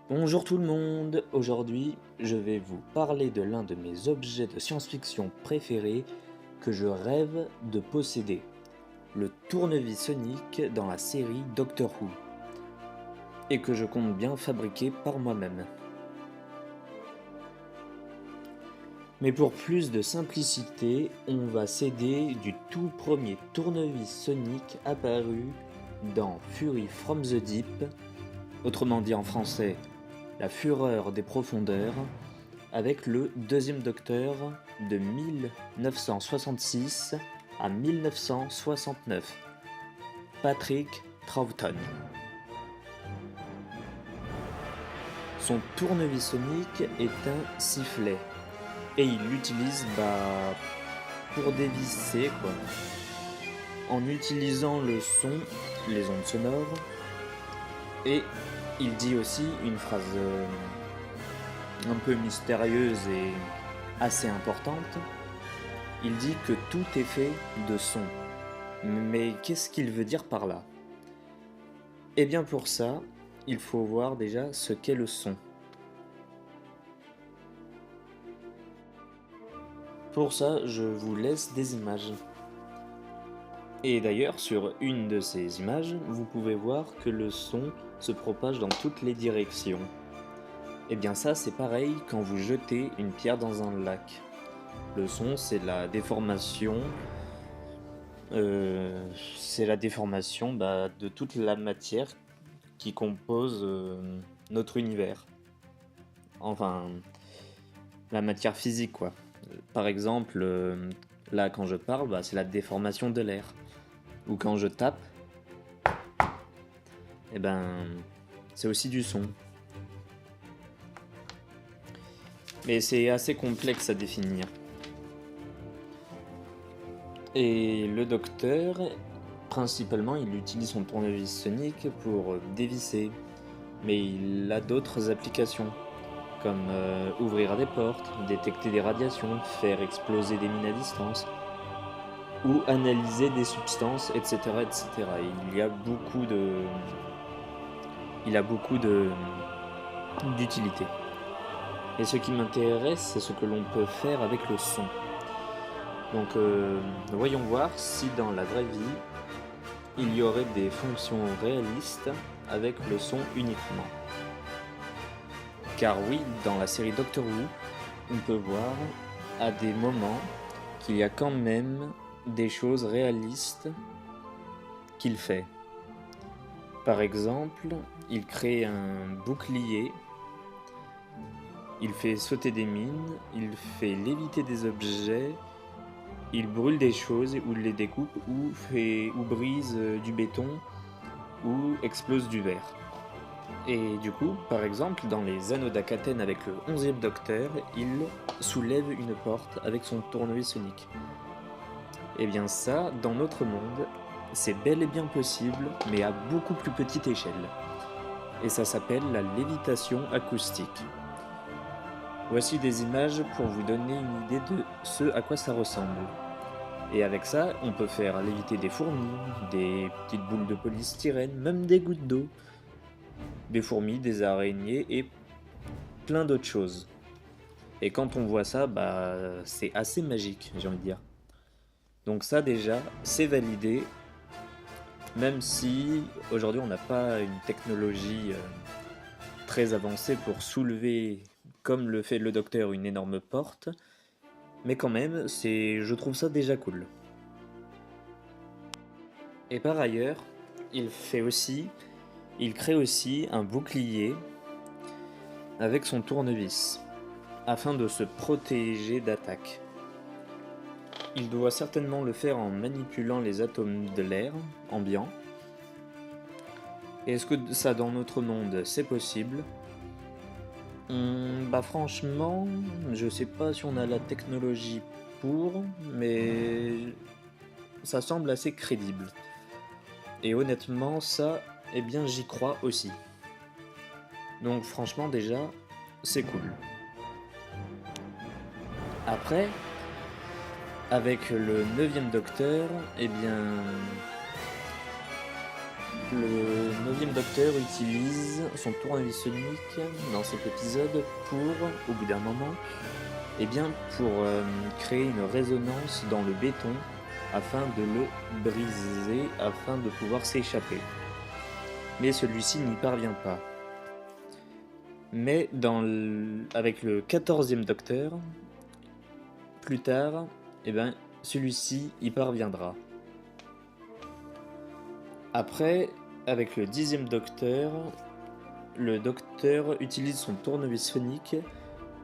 Bonjour tout le monde, aujourd'hui je vais vous parler de l'un de mes objets de science-fiction préférés que je rêve de posséder, le tournevis sonique dans la série Doctor Who, et que je compte bien fabriquer par moi-même. Mais pour plus de simplicité, on va s'aider du tout premier tournevis sonique apparu dans Fury from the Deep, autrement dit en français La Fureur des Profondeurs, avec le deuxième Docteur de 1966 à 1969, Patrick Troughton. Son tournevis sonique est un sifflet et il l'utilise pour dévisser en utilisant le son, les ondes sonores, et il dit aussi une phrase un peu mystérieuse et assez importante. Il dit que tout est fait de son. Mais qu'est-ce qu'il veut dire par là? Eh bien pour ça, il faut voir déjà ce qu'est le son. Pour ça, je vous laisse des images. Et d'ailleurs, sur une de ces images, vous pouvez voir que le son se propage dans toutes les directions. Et bien ça, c'est pareil quand vous jetez une pierre dans un lac. Le son, c'est la déformation, de toute la matière qui compose notre univers. Enfin, la matière physique, quoi. Par exemple, là, quand je parle, c'est la déformation de l'air. Ou quand je tape, c'est aussi du son. Mais c'est assez complexe à définir. Et le docteur, principalement, il utilise son tournevis sonique pour dévisser. Mais il a d'autres applications, comme ouvrir des portes, détecter des radiations, faire exploser des mines à distance, ou analyser des substances, etc. etc. Il a beaucoup d'utilité. Et ce qui m'intéresse, c'est ce que l'on peut faire avec le son. Donc voyons voir si dans la vraie vie, il y aurait des fonctions réalistes avec le son uniquement. Car oui, dans la série Doctor Who, on peut voir à des moments qu'il y a quand même des choses réalistes qu'il fait. Par exemple, il crée un bouclier, il fait sauter des mines, il fait léviter des objets, il brûle des choses ou les découpe ou brise du béton ou explose du verre. Et du coup, par exemple, dans les Anneaux d'Akaten avec le 11e Docteur, il soulève une porte avec son tournevis sonique. Et bien ça, dans notre monde, c'est bel et bien possible, mais à beaucoup plus petite échelle. Et ça s'appelle la lévitation acoustique. Voici des images pour vous donner une idée de ce à quoi ça ressemble. Et avec ça, on peut faire léviter des fourmis, des petites boules de polystyrène, même des gouttes d'eau, des fourmis, des araignées et plein d'autres choses. Et quand on voit ça, c'est assez magique, j'ai envie de dire. Donc ça déjà, c'est validé, même si aujourd'hui on n'a pas une technologie très avancée pour soulever, comme le fait le docteur, une énorme porte, mais quand même, je trouve ça déjà cool. Et par ailleurs, il crée aussi un bouclier avec son tournevis, afin de se protéger d'attaques. Il doit certainement le faire en manipulant les atomes de l'air ambiant. Et est-ce que ça, dans notre monde, c'est possible? Franchement, je sais pas si on a la technologie pour, mais ça semble assez crédible. Et honnêtement, ça, j'y crois aussi. Donc franchement, déjà, c'est cool. Après, avec le 9e Docteur, le 9e Docteur utilise son tournevis sonique dans cet épisode pour, au bout d'un moment, pour créer une résonance dans le béton afin de le briser, afin de pouvoir s'échapper. Mais celui-ci n'y parvient pas. Mais avec le 14e Docteur, plus tard, celui-ci y parviendra. Après, avec le 10e Docteur, le Docteur utilise son tournevis sonique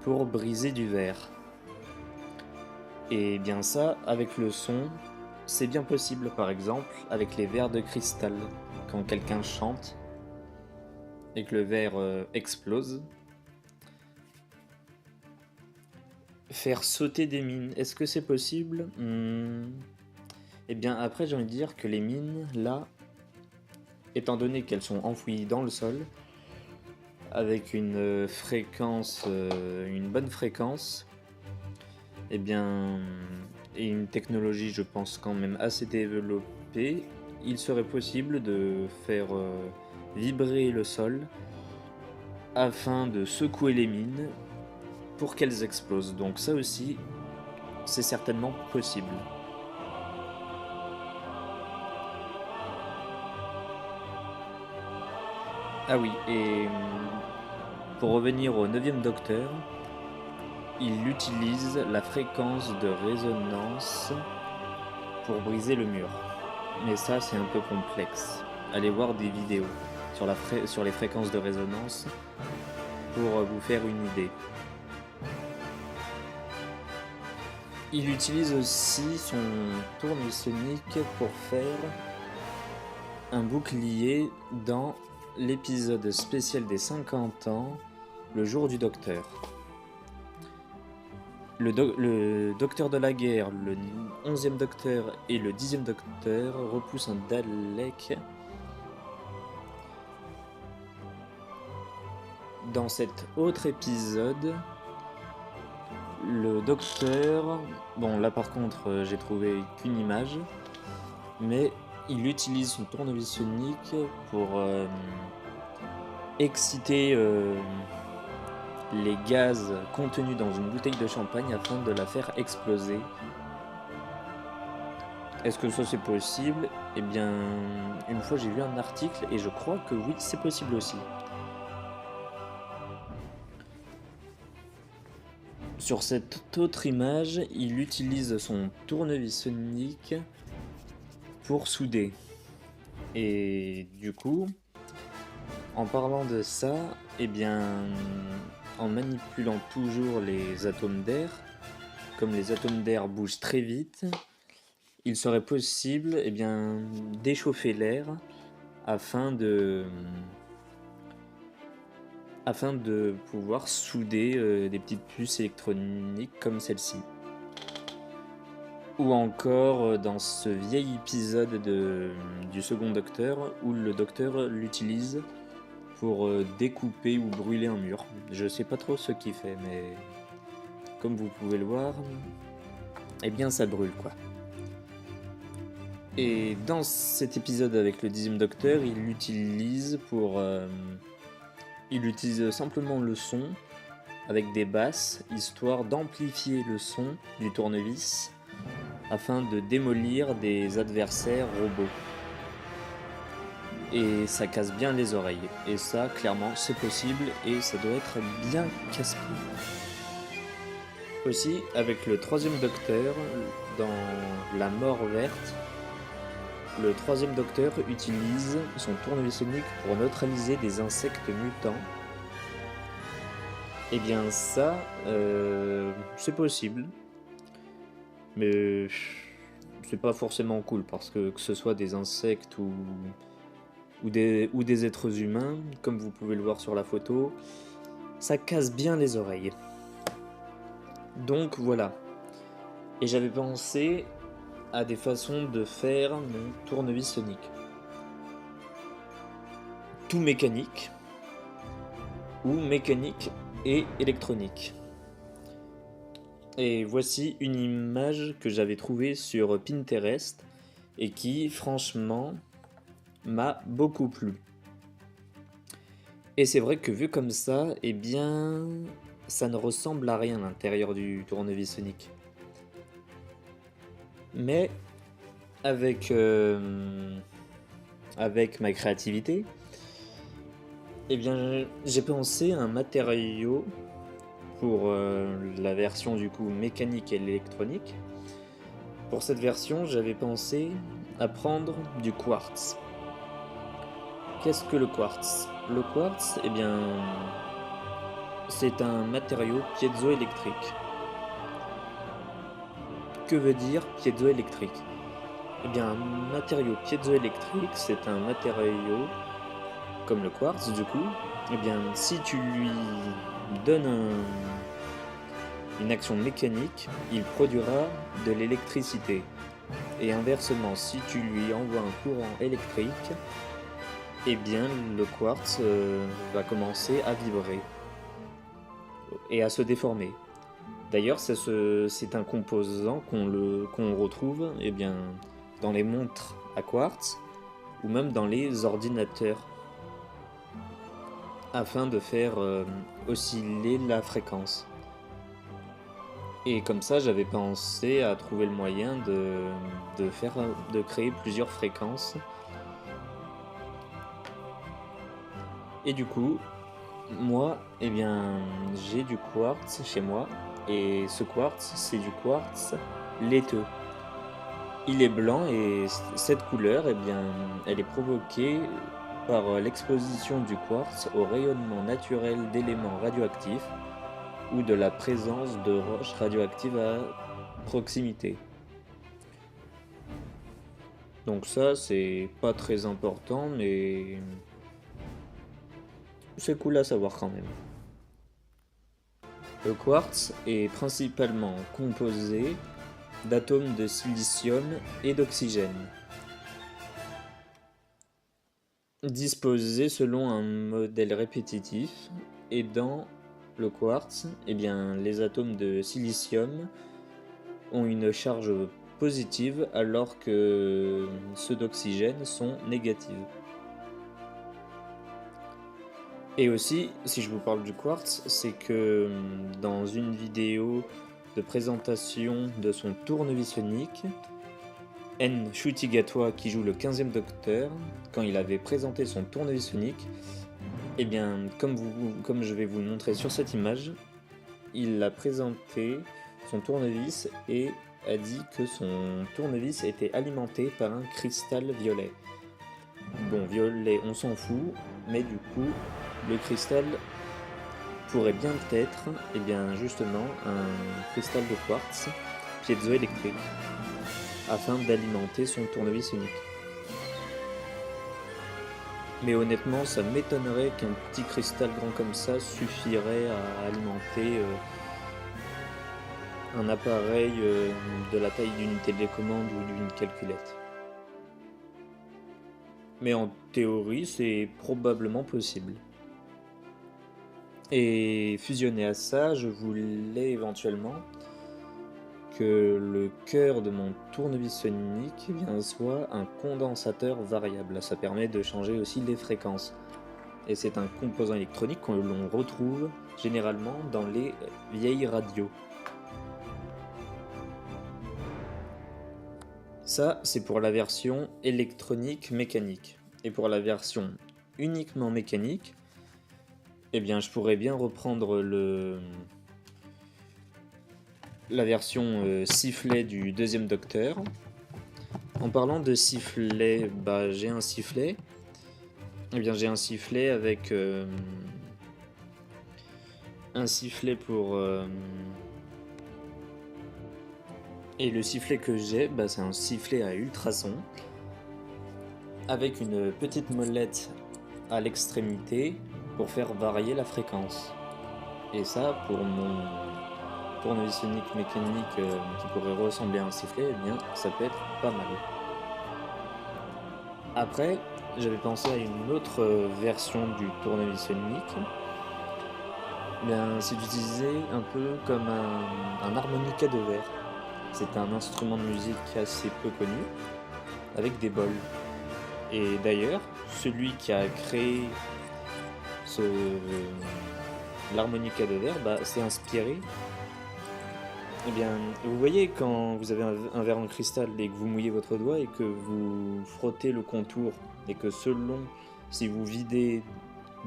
pour briser du verre. Et bien ça, avec le son, c'est bien possible, par exemple, avec les verres de cristal. Quand quelqu'un chante et que le verre explose. Faire sauter des mines, est-ce que c'est possible ? Après, j'ai envie de dire que les mines, là, étant donné qu'elles sont enfouies dans le sol, avec une fréquence, une bonne fréquence, et une technologie, je pense, quand même assez développée, il serait possible de faire vibrer le sol afin de secouer les mines pour qu'elles explosent. Donc ça aussi, c'est certainement possible. Ah oui, et pour revenir au 9e Docteur, il utilise la fréquence de résonance pour briser le mur. Mais ça, c'est un peu complexe. Allez voir des vidéos sur les fréquences de résonance pour vous faire une idée. Il utilise aussi son tournevis sonique pour faire un bouclier dans l'épisode spécial des 50 ans, le jour du Docteur. Le Docteur de la Guerre, le 11e Docteur et le 10e Docteur repoussent un Dalek. Dans cet autre épisode, le Docteur... Bon, là par contre, j'ai trouvé qu'une image, mais il utilise son tournevis sonique pour exciter les gaz contenus dans une bouteille de champagne afin de la faire exploser. Est-ce que ça c'est possible ? Une fois j'ai vu un article et je crois que oui, c'est possible aussi. Sur cette autre image, il utilise son tournevis sonique pour souder. Et du coup, en parlant de ça, en manipulant toujours les atomes d'air, comme les atomes d'air bougent très vite, il serait possible d'échauffer l'air afin de pouvoir souder des petites puces électroniques comme celle-ci. Ou encore dans ce vieil épisode du second Docteur où le Docteur l'utilise pour découper ou brûler un mur. Je sais pas trop ce qu'il fait, mais comme vous pouvez le voir, ça brûle quoi. Et dans cet épisode avec le 10e Docteur, il utilise simplement le son avec des basses, histoire d'amplifier le son du tournevis afin de démolir des adversaires robots. Et ça casse bien les oreilles. Et ça, clairement, c'est possible et ça doit être bien casse-pied. Aussi, avec le 3e Docteur, dans La Mort Verte, le 3e Docteur utilise son tournevis sonique pour neutraliser des insectes mutants. Ça, c'est possible. Mais c'est pas forcément cool parce que ce soit des insectes ou des êtres humains, comme vous pouvez le voir sur la photo, ça casse bien les oreilles. Donc voilà. Et j'avais pensé à des façons de faire mon tournevis sonique. Tout mécanique, ou mécanique et électronique. Et voici une image que j'avais trouvée sur Pinterest et qui, franchement, m'a beaucoup plu. Et c'est vrai que vu comme ça, eh bien, ça ne ressemble à rien à l'intérieur du tournevis sonique. Mais avec, avec ma créativité, eh bien, j'ai pensé à un matériau pour la version du coup mécanique et l'électronique. Pour cette version, j'avais pensé à prendre du quartz. Qu'est-ce que le quartz? Le quartz, eh bien, c'est un matériau piézoélectrique. Que veut dire piézoélectrique? Eh bien, un matériau piézoélectrique, c'est un matériau comme le quartz, du coup. Eh bien, si tu lui donnes une action mécanique, il produira de l'électricité. Et inversement, si tu lui envoies un courant électrique, eh bien, le quartz va commencer à vibrer et à se déformer. D'ailleurs, c'est un composant qu'on retrouve eh bien, dans les montres à quartz ou même dans les ordinateurs afin de faire osciller la fréquence. Et comme ça, j'avais pensé à trouver le moyen de créer plusieurs fréquences. Et du coup, moi, eh bien, j'ai du quartz chez moi. Et ce quartz, c'est du quartz laiteux. Il est blanc et cette couleur, eh bien, elle est provoquée par l'exposition du quartz au rayonnement naturel d'éléments radioactifs ou de la présence de roches radioactives à proximité. Donc ça, c'est pas très important, mais c'est cool à savoir quand même. Le quartz est principalement composé d'atomes de silicium et d'oxygène, disposés selon un modèle répétitif, et dans le quartz, eh bien, les atomes de silicium ont une charge positive alors que ceux d'oxygène sont négatifs. Et aussi, si je vous parle du quartz, c'est que dans une vidéo de présentation de son tournevis sonique, N. Shutigatoa, qui joue le 15e Docteur, quand il avait présenté son tournevis sonique, eh bien, comme je vais vous le montrer sur cette image, il a présenté son tournevis et a dit que son tournevis était alimenté par un cristal violet. Bon, violet, on s'en fout, mais du coup, le cristal pourrait bien être, eh bien, justement, un cristal de quartz piézoélectrique, afin d'alimenter son tournevis sonique. Mais honnêtement, ça m'étonnerait qu'un petit cristal grand comme ça suffirait à alimenter un appareil de la taille d'une télécommande ou d'une calculette. Mais en théorie, c'est probablement possible. Et fusionné à ça, je voulais éventuellement que le cœur de mon tournevis sonique soit un condensateur variable. Ça permet de changer aussi les fréquences. Et c'est un composant électronique que l'on retrouve généralement dans les vieilles radios. Ça, c'est pour la version électronique mécanique. Et pour la version uniquement mécanique, eh bien, je pourrais bien reprendre la version sifflet du 2e Docteur. En parlant de sifflet, j'ai un sifflet. Eh bien, j'ai un sifflet avec un sifflet pour et le sifflet que j'ai, c'est un sifflet à ultrasons avec une petite molette à l'extrémité pour faire varier la fréquence. Et ça, pour mon tournevis sonique mécanique qui pourrait ressembler à un sifflet, eh bien, ça peut être pas mal. Après, j'avais pensé à une autre version du tournevis sonique. C'est d'utiliser un peu comme un harmonica de verre. C'est un instrument de musique assez peu connu, avec des bols. Et d'ailleurs, celui qui a créé l'harmonica de verre s'est inspiré. Eh bien, vous voyez quand vous avez un verre en cristal et que vous mouillez votre doigt et que vous frottez le contour et que selon si vous videz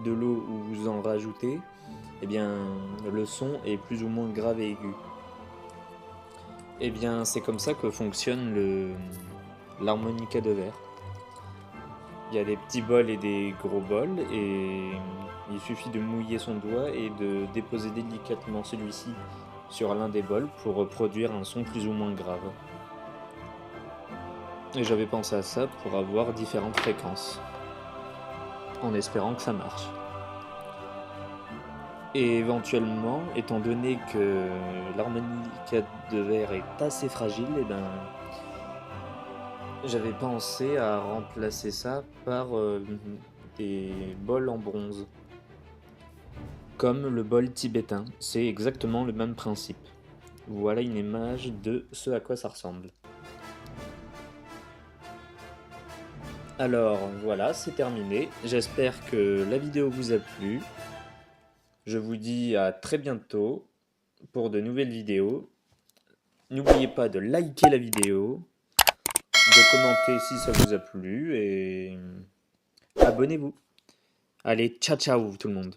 de l'eau ou vous en rajoutez, eh bien le son est plus ou moins grave et aigu. Eh bien c'est comme ça que fonctionne l'harmonica de verre. Il y a des petits bols et des gros bols et il suffit de mouiller son doigt et de déposer délicatement celui-ci sur l'un des bols pour produire un son plus ou moins grave. Et j'avais pensé à ça pour avoir différentes fréquences, en espérant que ça marche. Et éventuellement, étant donné que l'harmonica de verre est assez fragile, eh ben, j'avais pensé à remplacer ça par des bols en bronze. Comme le bol tibétain, c'est exactement le même principe. Voilà une image de ce à quoi ça ressemble. Alors voilà, c'est terminé. J'espère que la vidéo vous a plu. Je vous dis à très bientôt pour de nouvelles vidéos. N'oubliez pas de liker la vidéo, de commenter si ça vous a plu et abonnez-vous. Allez, ciao ciao tout le monde.